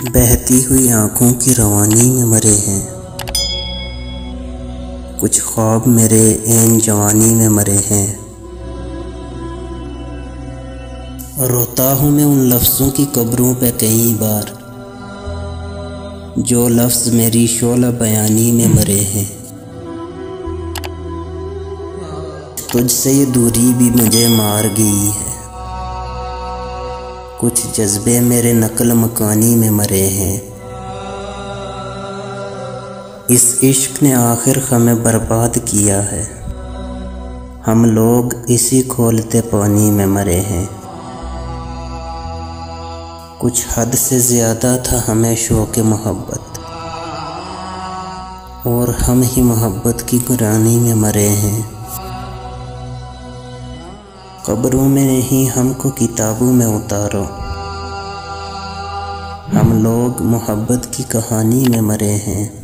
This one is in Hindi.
बहती हुई आँखों की रवानी में मरे हैं, कुछ ख्वाब मेरे ऐन जवानी में मरे हैं। रोता हूँ मैं उन लफ्ज़ों की कब्रों पे कई बार, जो लफ्ज़ मेरी शोला बयानी में मरे हैं। तुझसे ये दूरी भी मुझे मार गई है, कुछ जज्बे मेरे नकल मकानी में मरे हैं। इस इश्क ने आखिर हमें बर्बाद किया है, हम लोग इसी खोलते पानी में मरे हैं। कुछ हद से ज़्यादा था हमें शौक़ मोहब्बत, और हम ही मोहब्बत की गुरानी में मरे हैं। कब्रों में नहीं हमको किताबों में उतारो, हम लोग मोहब्बत की कहानी में मरे हैं।